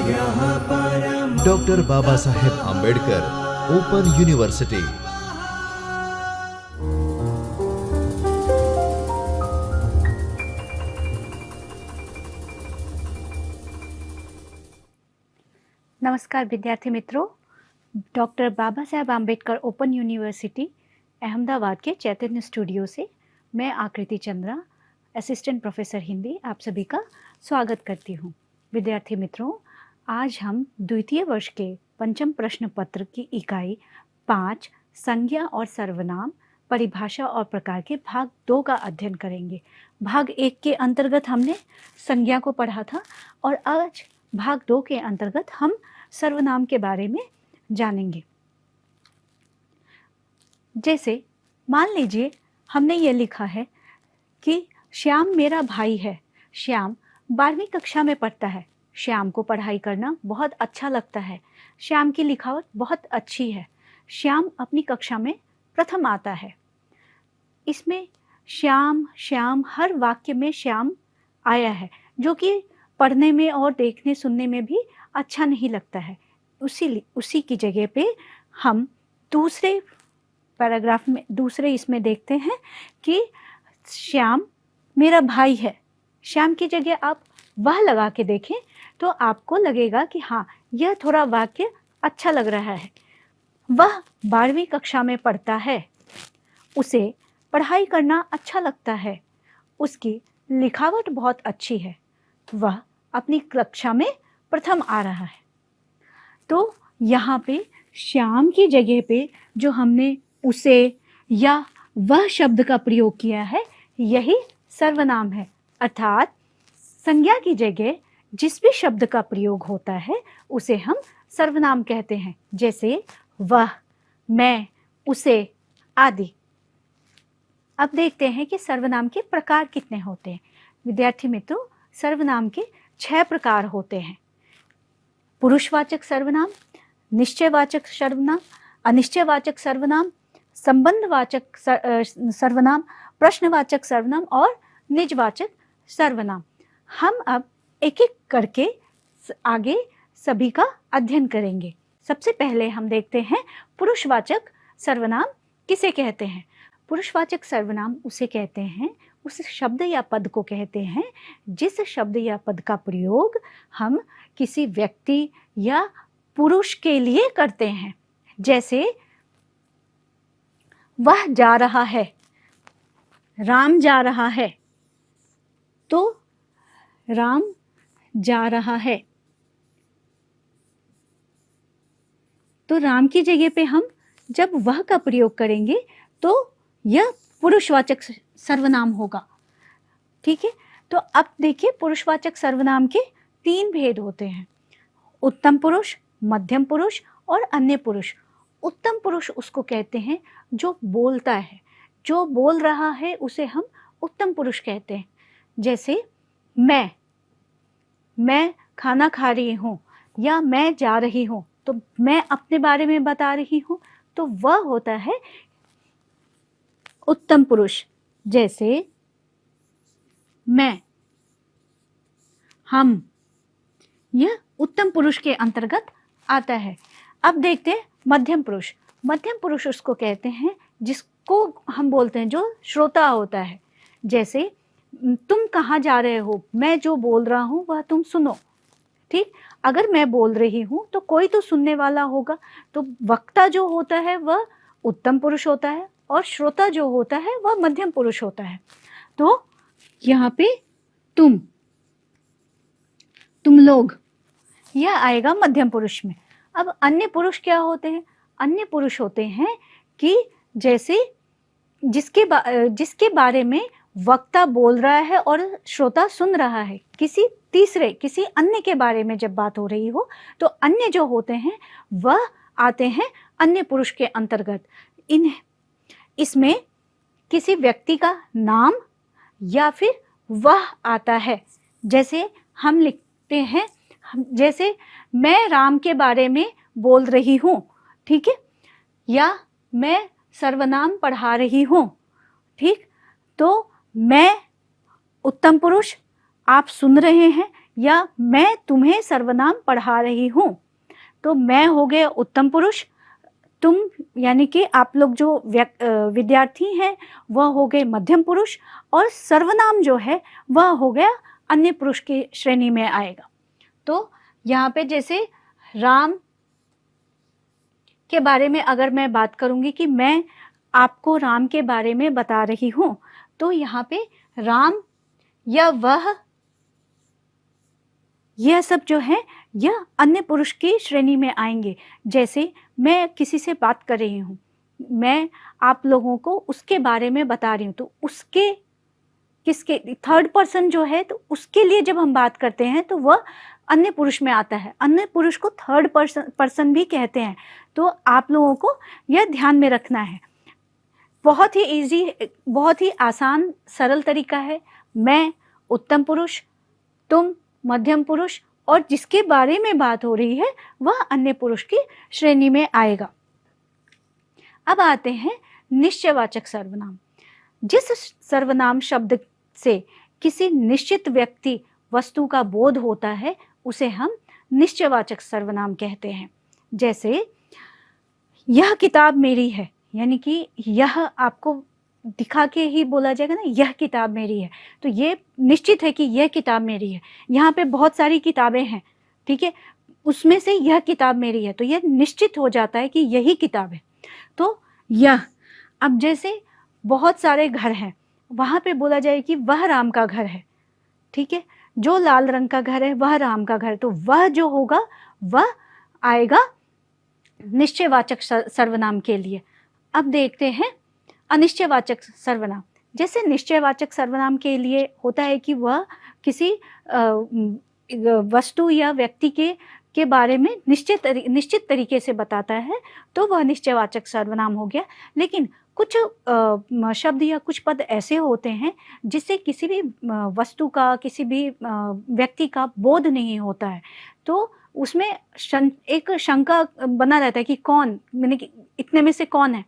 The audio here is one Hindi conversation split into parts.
Doctor Baba Saheb Ambedkar open university. नमस्कार विद्यार्थी मित्रों, doctor Baba Saheb Ambedkar open university Ahmedabad के चैतन्य स्टूडियो से मैं आकृति चंद्रा, असिस्टेंट प्रोफेसर हिंदी, आप सभी का स्वागत करती हूँ। विद्यार्थी मित्रों, आज हम द्वितीय वर्ष के पंचम प्रश्न पत्र की इकाई 5 संज्ञा और सर्वनाम, परिभाषा और प्रकार के भाग 2 का अध्ययन करेंगे। भाग 1 के अंतर्गत हमने संज्ञा को पढ़ा था और आज भाग 2 के अंतर्गत हम सर्वनाम के बारे में जानेंगे। जैसे मान लीजिए हमने ये लिखा है कि श्याम मेरा भाई है। श्याम 12वीं कक्षा में पढ़ता है। श्याम को पढ़ाई करना बहुत अच्छा लगता है। श्याम की लिखावट बहुत अच्छी है। श्याम अपनी कक्षा में प्रथम आता है। इसमें श्याम श्याम हर वाक्य में श्याम आया है, जो कि पढ़ने में और देखने सुनने में भी अच्छा नहीं लगता है। उसी की जगह पे हम दूसरे पैराग्राफ में, दूसरे इसमें देखते हैं कि श्याम मेरा भाई है। श्याम की जगह आप वह लगा के देखें तो आपको लगेगा कि हाँ, यह थोड़ा वाक्य अच्छा लग रहा है। वह 12वीं कक्षा में पढ़ता है। उसे पढ़ाई करना अच्छा लगता है। उसकी लिखावट बहुत अच्छी है। वह अपनी कक्षा में प्रथम आ रहा है। तो यहाँ पे श्याम की जगह पे जो हमने उसे या वह शब्द का प्रयोग किया है, यही सर्वनाम है। अर्थात संज्ञा की जगह जिस भी शब्द का प्रयोग होता है उसे हम सर्वनाम कहते हैं। जैसे वह, मैं, उसे आदि। अब देखते हैं कि सर्वनाम के प्रकार कितने होते हैं। विद्यार्थी मित्रों, सर्वनाम के 6 प्रकार होते हैं। पुरुषवाचक सर्वनाम, निश्चयवाचक सर्वनाम, अनिश्चयवाचक सर्वनाम, संबंधवाचक सर्वनाम, प्रश्नवाचक सर्वनाम और निजवाचक सर्वनाम। हम अब एक एक करके आगे सभी का अध्ययन करेंगे। सबसे पहले हम देखते हैं पुरुषवाचक सर्वनाम किसे कहते हैं। पुरुषवाचक सर्वनाम उसे कहते हैं, उस शब्द या पद को कहते हैं जिस शब्द या पद का प्रयोग हम किसी व्यक्ति या पुरुष के लिए करते हैं। जैसे वह जा रहा है, राम जा रहा है, तो राम जा रहा है। तो राम की जगह पे हम जब वह का प्रयोग करेंगे तो यह पुरुषवाचक सर्वनाम होगा। ठीक है, तो अब देखिए पुरुषवाचक सर्वनाम के 3 भेद होते हैं। उत्तम पुरुष, मध्यम पुरुष और अन्य पुरुष। उत्तम पुरुष उसको कहते हैं जो बोलता है, जो बोल रहा है उसे हम उत्तम पुरुष कहते हैं। जैसे मैं खाना खा रही हूँ या मैं जा रही हूँ, तो मैं अपने बारे में बता रही हूँ, तो वह होता है उत्तम पुरुष। जैसे मैं, हम, यह उत्तम पुरुष के अंतर्गत आता है। अब देखते हैं मध्यम पुरुष। मध्यम पुरुष उसको कहते हैं जिसको हम बोलते हैं जो श्रोता होता है। जैसे तुम कहाँ जा रहे हो, मैं जो बोल रहा हूँ वह तुम सुनो। ठीक, अगर मैं बोल रही हूँ तो कोई तो सुनने वाला होगा, तो वक्ता जो होता है वह उत्तम पुरुष होता है और श्रोता जो होता है वह मध्यम पुरुष होता है। तो यहाँ पे तुम लोग, यह आएगा मध्यम पुरुष में। अब अन्य पुरुष क्या होते हैं? अन्य पुरुष होते हैं कि जैसे जिसके बारे में वक्ता बोल रहा है और श्रोता सुन रहा है। किसी अन्य के बारे में जब बात हो रही हो तो अन्य जो होते हैं वह आते हैं अन्य पुरुष के अंतर्गत। इसमें किसी व्यक्ति का नाम या फिर वह आता है। जैसे हम लिखते हैं, जैसे मैं राम के बारे में बोल रही हूँ, ठीक है, या मैं सर्वनाम पढ़ा रही हूँ। ठीक, तो मैं उत्तम पुरुष, आप सुन रहे हैं, या मैं तुम्हें सर्वनाम पढ़ा रही हूँ। तो मैं हो गए उत्तम पुरुष, तुम यानी कि आप लोग जो विद्यार्थी हैं वह हो गए मध्यम पुरुष, और सर्वनाम जो है वह हो गया अन्य पुरुष की श्रेणी में आएगा। तो यहाँ पे जैसे राम के बारे में अगर मैं बात करूँगी कि मैं आपको राम के बारे में बता रही हूँ, तो यहाँ पे राम या वह, यह सब जो है यह अन्य पुरुष की श्रेणी में आएंगे। जैसे मैं किसी से बात कर रही हूँ, मैं आप लोगों को उसके बारे में बता रही हूँ, तो उसके किसके थर्ड पर्सन जो है, तो उसके लिए जब हम बात करते हैं तो वह अन्य पुरुष में आता है। अन्य पुरुष को थर्ड पर्सन भी कहते हैं। तो आप लोगों को यह ध्यान में रखना है। बहुत ही इजी, बहुत ही आसान सरल तरीका है। मैं उत्तम पुरुष, तुम मध्यम पुरुष, और जिसके बारे में बात हो रही है वह अन्य पुरुष की श्रेणी में आएगा। अब आते हैं निश्चयवाचक सर्वनाम। जिस सर्वनाम शब्द से किसी निश्चित व्यक्ति वस्तु का बोध होता है उसे हम निश्चयवाचक सर्वनाम कहते हैं। जैसे यह किताब मेरी है, यानी कि यह आपको दिखा के ही बोला जाएगा ना, यह किताब मेरी है, तो ये निश्चित है कि यह किताब मेरी है। यहाँ पे बहुत सारी किताबें हैं, ठीक है, उसमें से यह किताब मेरी है, तो यह निश्चित हो जाता है कि यही किताब है। तो यह, अब जैसे बहुत सारे घर हैं, वहाँ पे बोला जाए कि वह राम का घर है, ठीक है, जो लाल रंग का घर है वह राम का घर, तो वह जो होगा वह आएगा निश्चयवाचक सर्वनाम के लिए। अब देखते हैं अनिश्चयवाचक सर्वनाम। जैसे निश्चयवाचक सर्वनाम के लिए होता है कि वह किसी वस्तु या व्यक्ति के बारे में निश्चित तरीके से बताता है, तो वह निश्चयवाचक सर्वनाम हो गया। लेकिन कुछ शब्द या कुछ पद ऐसे होते हैं जिससे किसी भी वस्तु का, किसी भी व्यक्ति का बोध नहीं होता है, तो उसमें एक शंका बना रहता है कि कौन, मैंने इतने में से कौन है,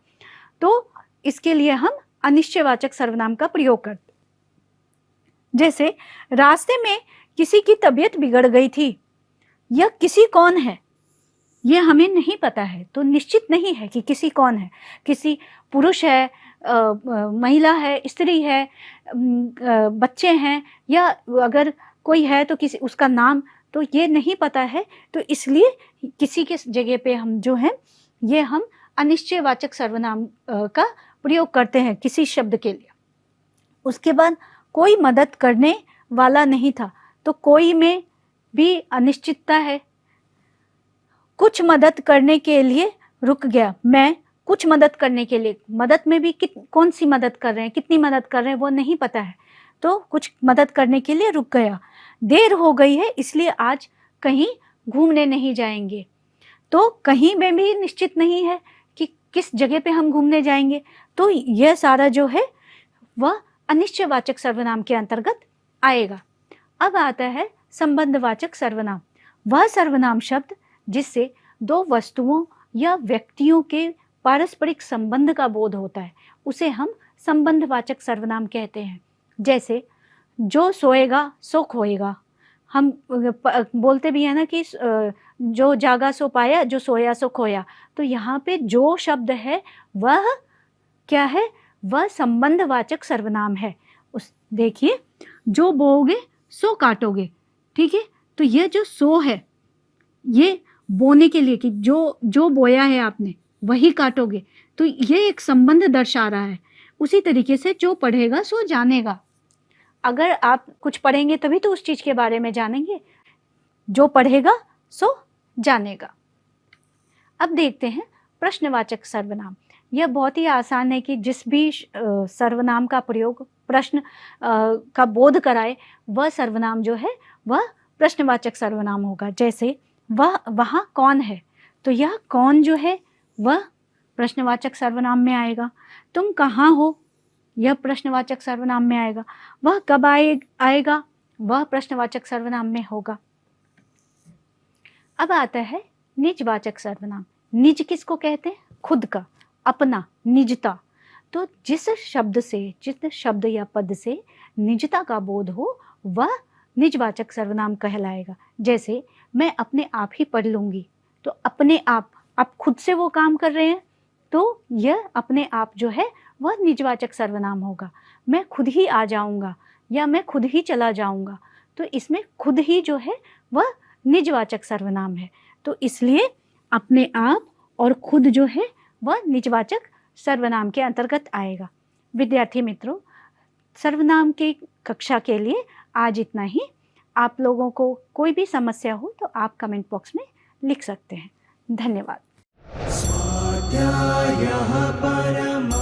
तो इसके लिए हम अनिश्चयवाचक सर्वनाम का प्रयोग करते। जैसे रास्ते में किसी की तबीयत बिगड़ गई थी, यह किसी कौन है, यह हमें नहीं पता है, तो निश्चित नहीं है कि किसी कौन है। किसी पुरुष है, महिला है, स्त्री है, बच्चे हैं, या अगर कोई है तो किसी उसका नाम, तो ये नहीं पता है, तो इसलिए किसी के जगह पे हम जो है ये हम अनिश्चयवाचक सर्वनाम का प्रयोग करते हैं किसी शब्द के लिए। उसके बाद कोई मदद करने वाला नहीं था, तो कोई में भी अनिश्चितता है। कुछ मदद करने के लिए रुक गया, मैं कुछ मदद करने के लिए, मदद में भी कौन सी मदद कर रहे हैं, कितनी मदद कर रहे हैं वो नहीं पता है, तो कुछ मदद करने के लिए रुक गया। देर हो गई है इसलिए आज कहीं घूमने नहीं जाएंगे, तो कहीं में भी निश्चित नहीं है कि किस जगह पे हम घूमने जाएंगे, तो यह सारा जो है वह अनिश्चयवाचक सर्वनाम के अंतर्गत आएगा। अब आता है संबंधवाचक सर्वनाम। वह सर्वनाम शब्द जिससे दो वस्तुओं या व्यक्तियों के पारस्परिक संबंध का बोध होता है उसे हम संबंधवाचक सर्वनाम कहते हैं। जैसे जो सोएगा सो खोएगा, हम बोलते भी है ना कि जो जागा सो पाया, जो सोया सो खोया, तो यहाँ पे जो शब्द है वह क्या है, वह संबंधवाचक सर्वनाम है। उस देखिए, जो बोओगे सो काटोगे, ठीक है, तो ये जो सो है ये बोने के लिए कि जो बोया है आपने वही काटोगे, तो ये एक संबंध दर्शा रहा है। उसी तरीके से जो पढ़ेगा सो जानेगा, अगर आप कुछ पढ़ेंगे तभी तो उस चीज़ के बारे में जानेंगे, जो पढ़ेगा सो जानेगा। अब देखते हैं प्रश्नवाचक सर्वनाम। यह बहुत ही आसान है कि जिस भी सर्वनाम का प्रयोग प्रश्न का बोध कराए वह सर्वनाम जो है वह प्रश्नवाचक सर्वनाम होगा। जैसे वह वहाँ कौन है, तो यह कौन जो है वह प्रश्नवाचक सर्वनाम में आएगा। तुम कहाँ हो, यह प्रश्नवाचक सर्वनाम में आएगा। वह कब आएगा, वह प्रश्नवाचक सर्वनाम में होगा। अब आता है निजवाचक सर्वनाम। निज किसको कहते हैं, खुद का, अपना, निजता। तो जिस शब्द या पद से निजता का बोध हो वह निजवाचक सर्वनाम कहलाएगा। जैसे मैं अपने आप ही पढ़ लूँगी, तो अपने आप खुद से वो काम कर रहे हैं, तो यह अपने आप जो है वह निजवाचक सर्वनाम होगा। मैं खुद ही आ जाऊँगा या मैं खुद ही चला जाऊँगा, तो इसमें खुद ही जो है वह निजवाचक सर्वनाम है। तो इसलिए अपने आप और खुद जो है वह निजवाचक सर्वनाम के अंतर्गत आएगा। विद्यार्थी मित्रों, सर्वनाम की कक्षा के लिए आज इतना ही। आप लोगों को कोई भी समस्या हो तो आप कमेंट बॉक्स में लिख सकते हैं। धन्यवाद। स्वाध्यायः परमः